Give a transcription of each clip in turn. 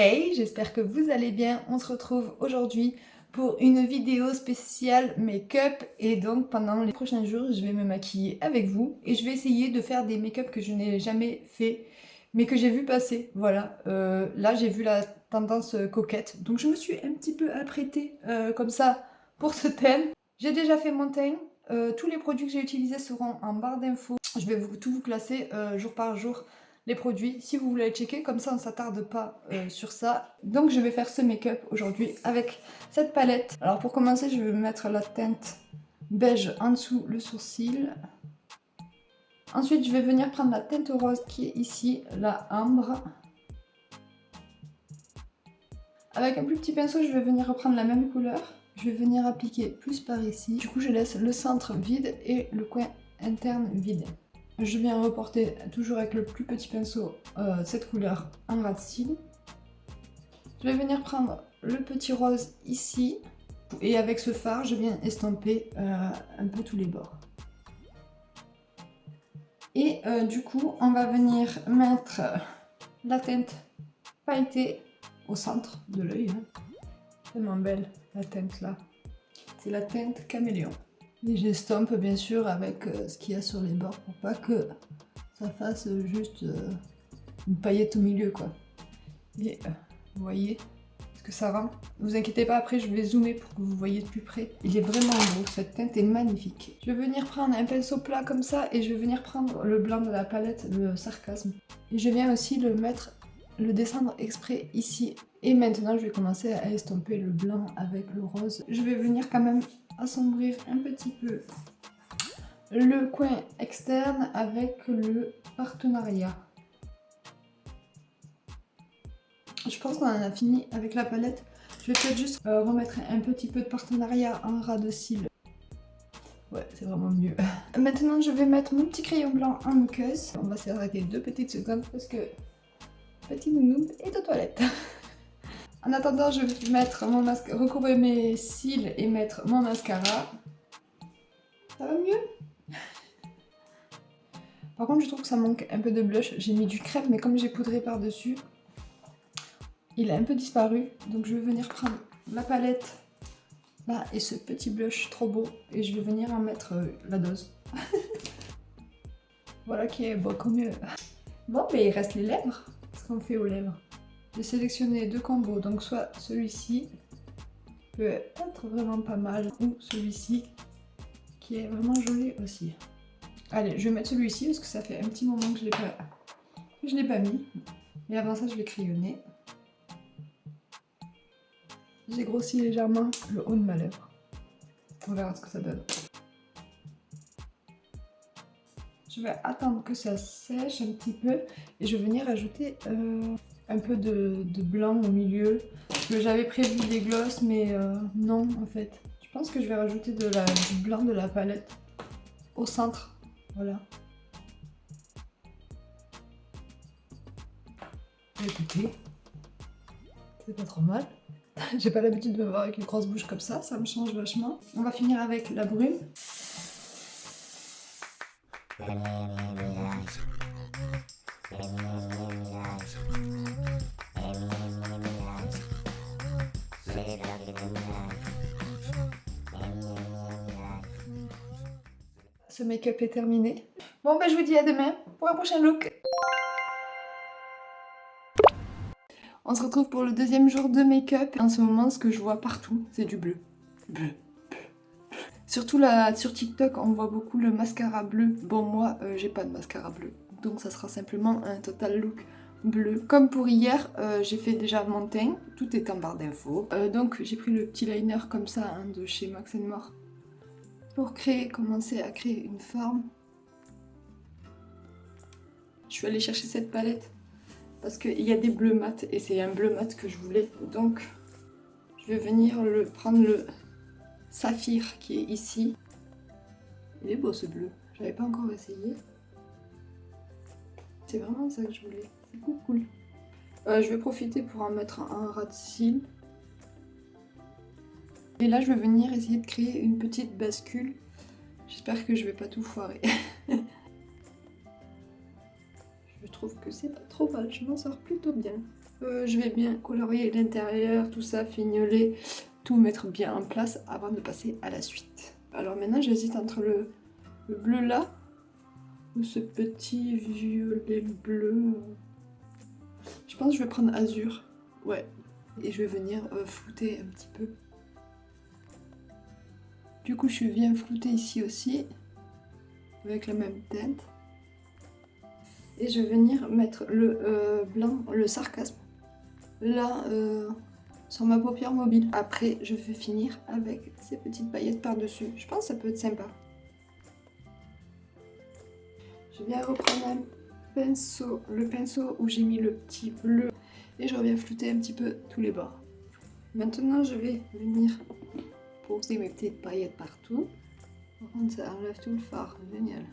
Hey, j'espère que vous allez bien. On se retrouve aujourd'hui pour une vidéo spéciale make-up et donc pendant les prochains jours, je vais me maquiller avec vous et je vais essayer de faire des make-up que je n'ai jamais fait mais que j'ai vu passer. Voilà, là j'ai vu la tendance coquette, donc je me suis un petit peu apprêtée comme ça pour ce thème. J'ai déjà fait mon teint. Tous les produits que j'ai utilisés seront en barre d'infos. Je vais tout vous classer jour par jour les produits si vous voulez les checker, comme ça on s'attarde pas sur ça. Donc je vais faire ce make-up aujourd'hui avec cette palette. Alors pour commencer, je vais mettre la teinte beige en dessous le sourcil. Ensuite je vais venir prendre la teinte rose qui est ici, la ambre. Avec un plus petit pinceau, je vais venir reprendre la même couleur. Je vais venir appliquer plus par ici. Du coup je laisse le centre vide et le coin interne vide. Je viens reporter toujours avec le plus petit pinceau cette couleur en ras de cils. Je vais venir prendre le petit rose ici et avec ce fard je viens estomper un peu tous les bords. Et du coup on va venir mettre la teinte pailletée au centre de l'œil. Tellement belle la teinte là. C'est la teinte caméléon. Et j'estompe bien sûr avec ce qu'il y a sur les bords pour pas que ça fasse juste une paillette au milieu quoi. Et vous voyez ce que ça rend. Ne vous inquiétez pas, après je vais zoomer pour que vous voyez de plus près. Il est vraiment beau, cette teinte est magnifique. Je vais venir prendre un pinceau plat comme ça et je vais venir prendre le blanc de la palette, le sarcasme. Et je viens aussi le descendre exprès ici. Et maintenant je vais commencer à estomper le blanc avec le rose. Je vais venir quand même assombrir un petit peu le coin externe avec le partenariat. Je pense qu'on en a fini avec la palette. Je vais peut-être juste remettre un petit peu de partenariat en ras de cils. Ouais, c'est vraiment mieux. Maintenant, je vais mettre mon petit crayon blanc en muqueuse. On va s'arrêter 2 petites secondes parce que petit nounou est aux toilettes. En attendant, je vais mettre mon masque, recouvrir mes cils et mettre mon mascara. Ça va mieux? Par contre, je trouve que ça manque un peu de blush. J'ai mis du crème, mais comme j'ai poudré par-dessus, il a un peu disparu. Donc je vais venir prendre la palette là et ce petit blush trop beau. Et je vais venir en mettre la dose. Voilà qui est beaucoup mieux. Bon, mais il reste les lèvres. Qu'est-ce qu'on fait aux lèvres? J'ai sélectionné 2 combos. Donc soit celui-ci, peut être vraiment pas mal, ou celui-ci, qui est vraiment joli aussi. Allez, je vais mettre celui-ci parce que ça fait un petit moment que je l'ai pas mis. Et avant ça, je vais crayonner. J'ai grossi légèrement le haut de ma lèvre. On verra ce que ça donne. Je vais attendre que ça sèche un petit peu et je vais venir ajouter un peu de blanc au milieu. J'avais prévu des glosses mais non en fait. Je pense que je vais rajouter du blanc de la palette au centre. Voilà. Écoutez, c'est pas trop mal. J'ai pas l'habitude de me voir avec une grosse bouche comme ça me change vachement. On va finir avec la brume. Ce make-up est terminé. Bon ben je vous dis à demain pour un prochain look. On se retrouve pour le deuxième jour de make-up. En ce moment, ce que je vois partout, c'est du bleu. Bleu. Surtout là, sur TikTok, on voit beaucoup le mascara bleu. Bon, moi, j'ai pas de mascara bleu. Donc ça sera simplement un total look bleu. Comme pour hier, j'ai fait déjà mon teint. Tout est en barre d'infos. Donc j'ai pris le petit liner comme ça hein, de chez Max More. Pour commencer à créer une forme. Je suis allée chercher cette palette. Parce qu'il y a des bleus mat et c'est un bleu mat que je voulais. Donc je vais venir prendre le saphir qui est ici. Il est beau ce bleu, j'avais pas encore essayé. C'est vraiment ça que je voulais, c'est cool. Je vais profiter pour en mettre un ras de cils. Et là je vais venir essayer de créer une petite bascule. J'espère que je vais pas tout foirer. Je trouve que c'est pas trop mal, je m'en sors plutôt bien. Je vais bien colorier l'intérieur, tout ça, fignoler, tout mettre bien en place avant de passer à la suite. Alors maintenant j'hésite entre le bleu là ou ce petit violet bleu. Je pense que je vais prendre azur. Ouais. Et je vais venir flouter un petit peu. Du coup je viens flouter ici aussi avec la même teinte. Et je vais venir mettre le blanc, le sarcasme, là sur ma paupière mobile. Après je vais finir avec ces petites paillettes par-dessus. Je pense que ça peut être sympa. Je viens reprendre un pinceau, le pinceau où j'ai mis le petit bleu. Et je reviens flouter un petit peu tous les bords. Maintenant je vais venir poser mes petites paillettes partout. Par contre ça enlève tout le fard, génial.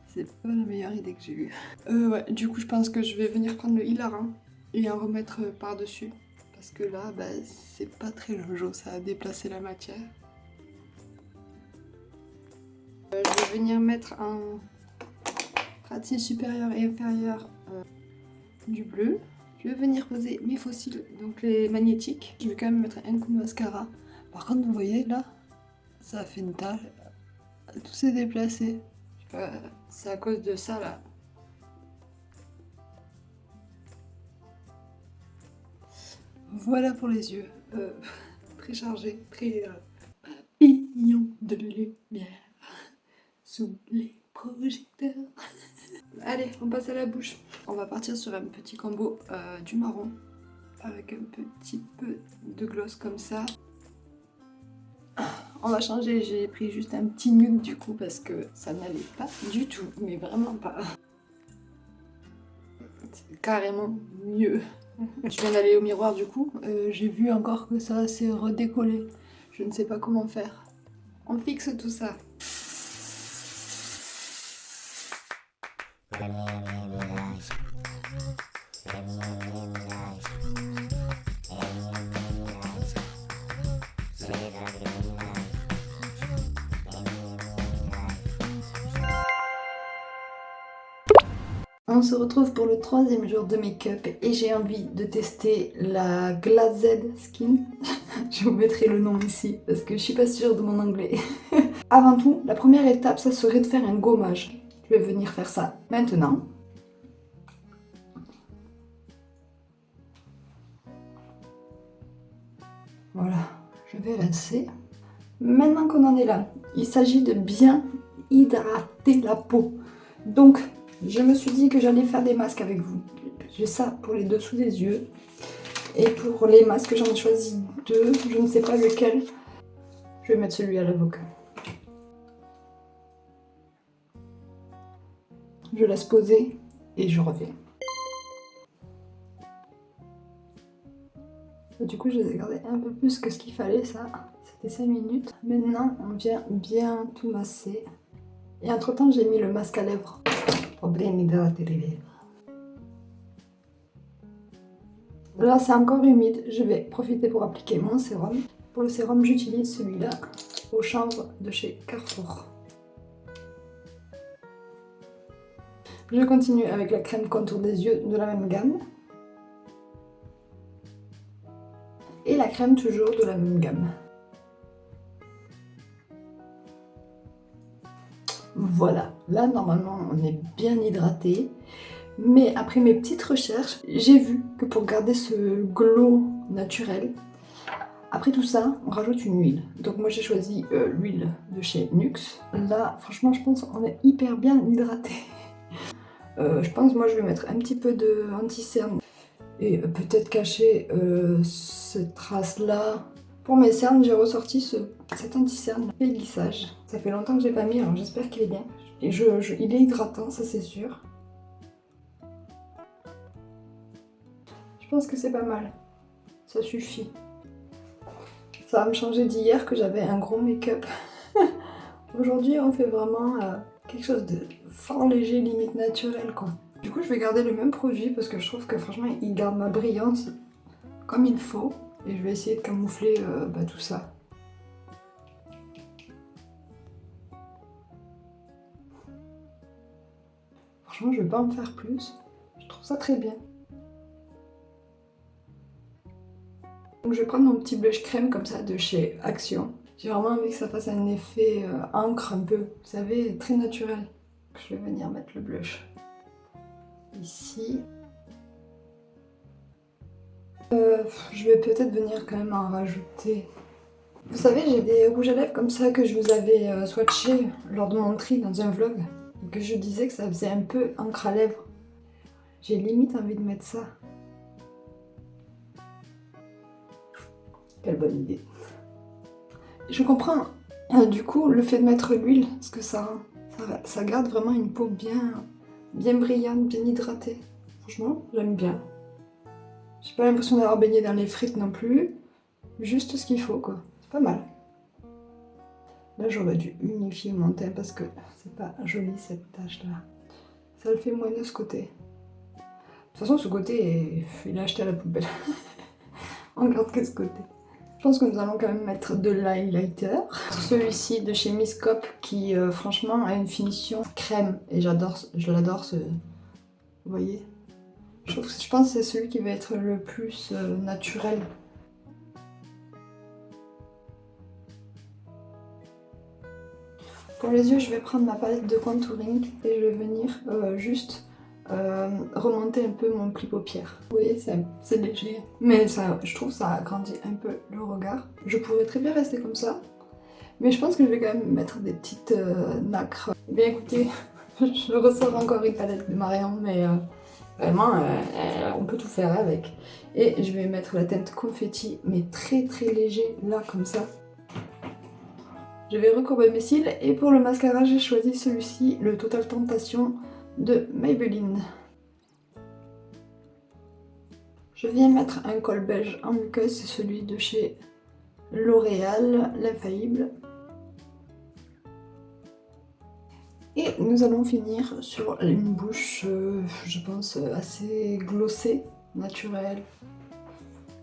C'est pas la meilleure idée que j'ai eue. Ouais, du coup je pense que je vais venir prendre le hilarant et en remettre par-dessus. Parce que là, bah, c'est pas très jojo, ça a déplacé la matière. Je vais venir mettre en partie supérieure et inférieure du bleu. Je vais venir poser mes fossiles, donc les magnétiques. Je vais quand même mettre un coup de mascara. Par contre, vous voyez là, ça a fait une tache. Tout s'est déplacé. C'est à cause de ça là. Voilà pour les yeux. Très chargé, très papillon de lumière sous les projecteurs. Allez, on passe à la bouche. On va partir sur un petit combo du marron avec un petit peu de gloss comme ça. On va changer, j'ai pris juste un petit nude du coup parce que ça n'allait pas du tout, mais vraiment pas. C'est carrément mieux. Je viens d'aller au miroir du coup, j'ai vu encore que ça s'est redécollé. Je ne sais pas comment faire. On fixe tout ça. On se retrouve pour le 3e jour de make-up et j'ai envie de tester la Glazed Skin. Je vous mettrai le nom ici parce que je suis pas sûre de mon anglais. Avant tout, la première étape, ça serait de faire un gommage. Je vais venir faire ça maintenant. Voilà, je vais rincer. Maintenant qu'on en est là, il s'agit de bien hydrater la peau. Donc, je me suis dit que j'allais faire des masques avec vous. J'ai ça pour les dessous des yeux. Et pour les masques, j'en ai choisi 2. Je ne sais pas lequel. Je vais mettre celui à l'avocat. Je laisse poser et je reviens. Et du coup, je les ai gardés un peu plus que ce qu'il fallait, ça. C'était 5 minutes. Maintenant, on vient bien tout masser. Et entre temps, j'ai mis le masque à lèvres pour bien hydrater les lèvres. Là, c'est encore humide. Je vais profiter pour appliquer mon sérum. Pour le sérum, j'utilise celui-là au chanvre de chez Carrefour. Je continue avec la crème contour des yeux de la même gamme. Et la crème toujours de la même gamme. Voilà, là normalement on est bien hydraté. Mais après mes petites recherches, j'ai vu que pour garder ce glow naturel, après tout ça, on rajoute une huile. Donc moi j'ai choisi l'huile de chez Nuxe. Là, franchement, je pense qu'on est hyper bien hydraté. Je pense moi je vais mettre un petit peu de anti-cerne et peut-être cacher cette trace là. Pour mes cernes, j'ai ressorti cet anti-cerne et lissage. Ça fait longtemps que j'ai pas mis, alors j'espère qu'il est bien. Et il est hydratant, ça c'est sûr. Je pense que c'est pas mal. Ça suffit. Ça va me changer d'hier que j'avais un gros make-up. Aujourd'hui, on fait vraiment quelque chose de fort léger, limite naturel, quoi. Du coup, je vais garder le même produit parce que je trouve que franchement, il garde ma brillance comme il faut. Et je vais essayer de camoufler tout ça. Franchement, je vais pas en faire plus. Je trouve ça très bien. Donc je vais prendre mon petit blush crème comme ça de chez Action. J'ai vraiment envie que ça fasse un effet encre un peu, vous savez, très naturel. Je vais venir mettre le blush ici. Je vais peut-être venir quand même en rajouter. Vous savez, j'ai des rouges à lèvres comme ça que je vous avais swatché lors de mon tri dans un vlog. Et que je disais que ça faisait un peu encre à lèvres. J'ai limite envie de mettre ça. Quelle bonne idée. Je comprends du coup le fait de mettre l'huile, parce que ça garde vraiment une peau bien brillante, bien hydratée. Franchement, j'aime bien. J'ai pas l'impression d'avoir baigné dans les frites non plus. Juste ce qu'il faut quoi. C'est pas mal. Là j'aurais dû unifier mon teint parce que c'est pas joli cette tache là. Ça le fait moelleux ce côté. De toute façon ce côté il est acheté à la poubelle. On garde que ce côté. Je pense que nous allons quand même mettre de l'highlighter. Celui-ci de chez Miss Cop qui franchement a une finition crème et je l'adore ce... Vous voyez? Je pense que c'est celui qui va être le plus naturel. Pour les yeux, je vais prendre ma palette de contouring et je vais venir juste remonter un peu mon pli paupière. Vous voyez, c'est léger, mais ça, je trouve que ça agrandit un peu le regard. Je pourrais très bien rester comme ça, mais je pense que je vais quand même mettre des petites nacres. Bien écoutez, je ressors encore une palette de Marion, mais vraiment, on peut tout faire avec. Et je vais mettre la teinte confetti, mais très léger, là, comme ça. Je vais recourber mes cils et pour le mascara, j'ai choisi celui-ci, le Total Tentation de Maybelline. Je viens mettre un col beige en muqueuse, c'est celui de chez L'Oréal, l'Infaillible. Et nous allons finir sur une bouche, je pense, assez glossée, naturelle.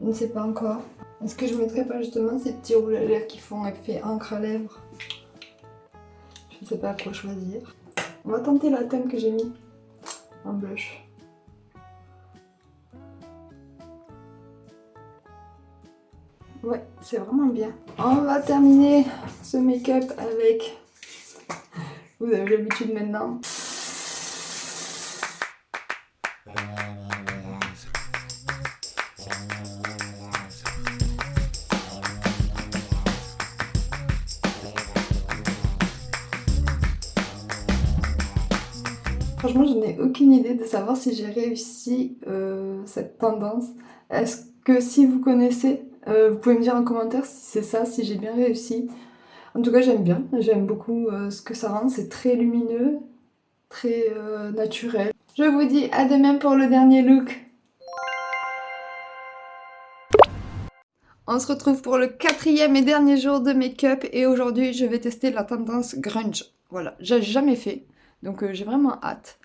Je ne sais pas encore. Est-ce que je mettrai pas justement ces petits rouges à lèvres qui font effet encre à lèvres? Je ne sais pas quoi choisir. On va tenter la teinte que j'ai mis en blush. Ouais, c'est vraiment bien. On va terminer ce make-up avec... Vous avez l'habitude maintenant. Franchement, je n'ai aucune idée de savoir si j'ai réussi cette tendance. Est-ce que si vous connaissez, vous pouvez me dire en commentaire si c'est ça, si j'ai bien réussi. En tout cas, j'aime bien. J'aime beaucoup ce que ça rend. C'est très lumineux, très naturel. Je vous dis à demain pour le dernier look. On se retrouve pour le 4e et dernier jour de make-up et aujourd'hui je vais tester la tendance grunge. Voilà, j'ai jamais fait, donc j'ai vraiment hâte.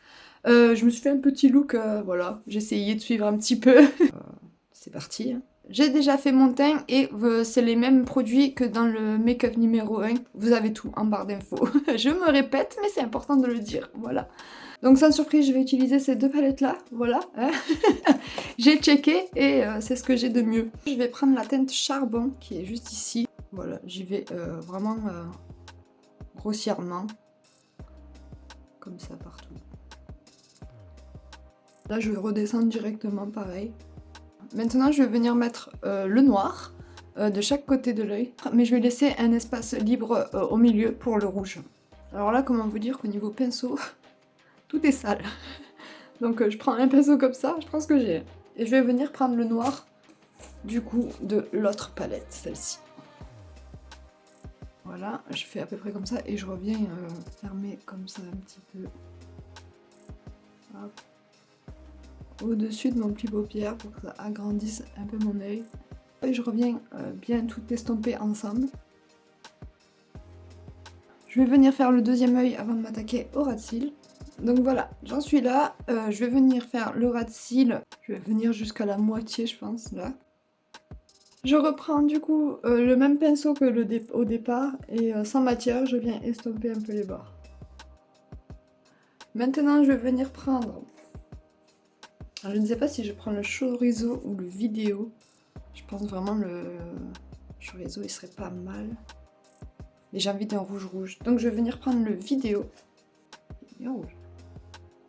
Je me suis fait un petit look, voilà, j'ai essayé de suivre un petit peu. C'est parti. J'ai déjà fait mon teint et c'est les mêmes produits que dans le make-up numéro 1. Vous avez tout en barre d'infos. Je me répète, mais c'est important de le dire, voilà. Donc sans surprise, je vais utiliser ces deux palettes là, voilà. J'ai checké et c'est ce que j'ai de mieux. Je vais prendre la teinte Charbon qui est juste ici. Voilà, j'y vais vraiment grossièrement, comme ça partout. Là je vais redescendre directement pareil. Maintenant je vais venir mettre le noir de chaque côté de l'œil, mais je vais laisser un espace libre au milieu pour le rouge. Alors là, comment vous dire qu'au niveau pinceau, tout est sale. Donc je prends un pinceau comme ça, je prends ce que j'ai. Et je vais venir prendre le noir, du coup, de l'autre palette, celle-ci. Voilà, je fais à peu près comme ça et je reviens fermer comme ça un petit peu. Hop. Au-dessus de mon pli paupière pour que ça agrandisse un peu mon œil. Et je reviens bien tout estomper ensemble. Je vais venir faire le deuxième œil avant de m'attaquer au ras de cils. Donc voilà, j'en suis là. Je vais venir faire le ras de cils. Je vais venir jusqu'à la moitié, je pense, là. Je reprends du coup le même pinceau que au départ et sans matière, je viens estomper un peu les bords. Maintenant, je vais venir prendre... Alors, je ne sais pas si je prends le chorizo ou le vidéo. Je pense vraiment le chorizo il serait pas mal. Mais j'ai envie d'un rouge. Donc je vais venir prendre le vidéo. Il est rouge.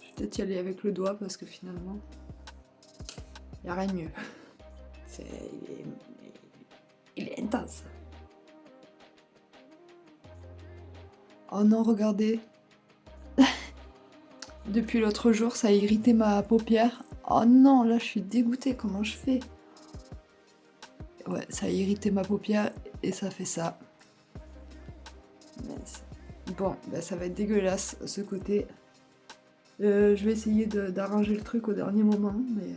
Je vais peut-être y aller avec le doigt parce que finalement, il n'y a rien de mieux. Il est intense. Oh non, regardez. Depuis l'autre jour, ça a irrité ma paupière. Oh non, là je suis dégoûtée. Comment je fais? Ouais, ça a irrité ma paupière et ça fait ça. Bon, bah ça va être dégueulasse ce côté. Je vais essayer d'arranger le truc au dernier moment, mais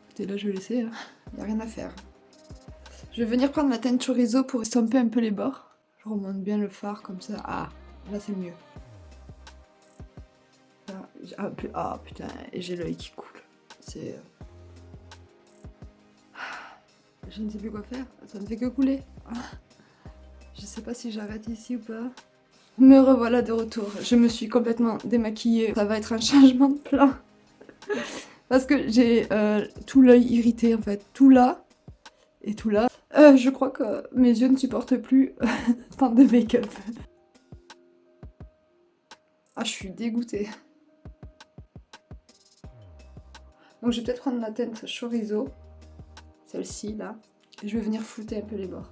écoutez, là je vais laisser, hein. Y a rien à faire. Je vais venir prendre la teinte chorizo pour estomper un peu les bords. Je remonte bien le fard comme ça. Ah, là c'est mieux. Là, ah putain, et j'ai l'œil qui coule. C'est... Je ne sais plus quoi faire, ça ne fait que couler. Je sais pas si j'arrête ici ou pas. Me revoilà de retour. Je me suis complètement démaquillée. Ça va être un changement de plan. Parce que j'ai tout l'œil irrité en fait. Tout là et tout là. Je crois que mes yeux ne supportent plus tant de make-up. Ah, je suis dégoûtée. Donc je vais peut-être prendre la teinte chorizo. Celle-ci là. Et je vais venir flouter un peu les bords.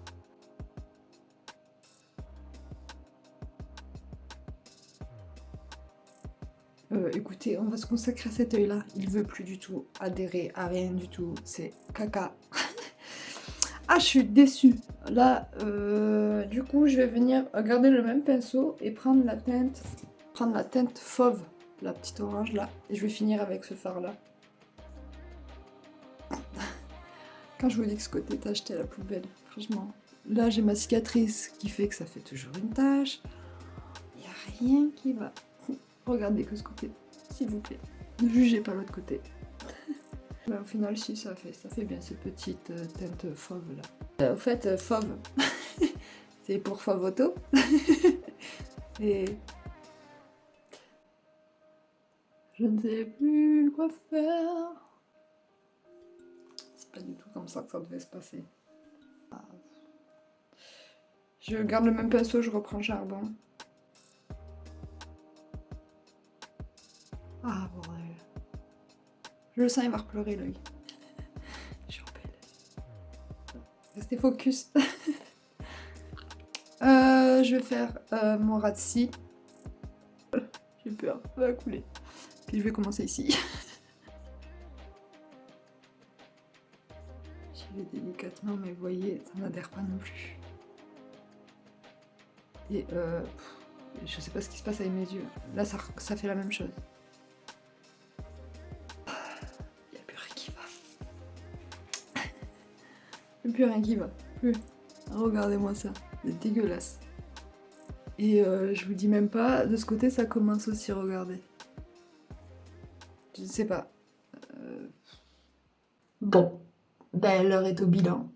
Écoutez, on va se consacrer à cet œil-là. Il veut plus du tout adhérer à rien du tout. C'est caca. Ah, je suis déçue. Là, du coup, je vais venir garder le même pinceau et prendre la teinte fauve, la petite orange là. Et je vais finir avec ce fard-là. Quand je vous dis que ce côté est acheté à la poubelle, franchement. Là, j'ai ma cicatrice qui fait que ça fait toujours une tache. Il n'y a rien qui va. Regardez que ce côté, s'il vous plaît. Ne jugez pas l'autre côté. Mais au final, si, ça fait bien ces petites teintes fauves là. Au fait, fauve, c'est pour fauve auto. Et je ne sais plus quoi faire. C'est pas du tout comme ça que ça devait se passer. Je garde le même pinceau, je reprends charbon. Ah bordel. Je le sens, il va repleurer l'œil. Je suis rebelle. Restez focus. Je vais faire mon ras de scie. J'ai peur, ça va couler. Puis je vais commencer ici. J'y vais délicatement, mais vous voyez, ça n'adhère pas non plus. Et je sais pas ce qui se passe avec mes yeux. Là, ça fait la même chose. Plus rien qui va, plus. Regardez-moi ça, c'est dégueulasse. Et je vous dis même pas, de ce côté ça commence aussi, regardez. Je ne sais pas. Bon, ben l'heure est au bilan.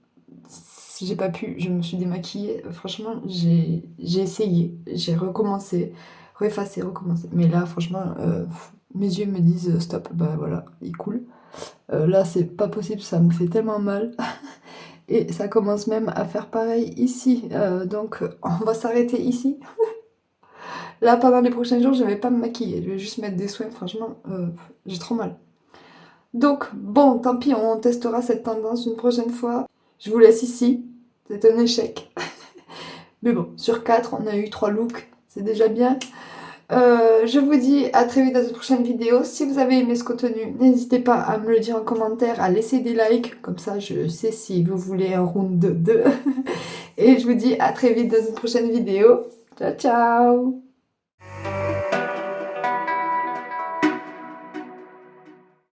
Si j'ai pas pu, je me suis démaquillée. Franchement, j'ai essayé, j'ai recommencé, refacé, recommencé. Mais là, franchement, mes yeux me disent stop, ben voilà, ils coulent. Là, c'est pas possible, ça me fait tellement mal. Et ça commence même à faire pareil ici. Donc on va s'arrêter ici. Là pendant les prochains jours je vais pas me maquiller. Je vais juste mettre des soins. Franchement j'ai trop mal. Donc bon tant pis, on testera cette tendance une prochaine fois. Je vous laisse ici. C'est un échec. Mais bon, sur 4 on a eu 3 looks. C'est déjà bien. Je vous dis à très vite dans une prochaine vidéo. Si vous avez aimé ce contenu, n'hésitez pas à me le dire en commentaire, à laisser des likes, comme ça je sais si vous voulez un round 2. Et je vous dis à très vite dans une prochaine vidéo. Ciao ciao.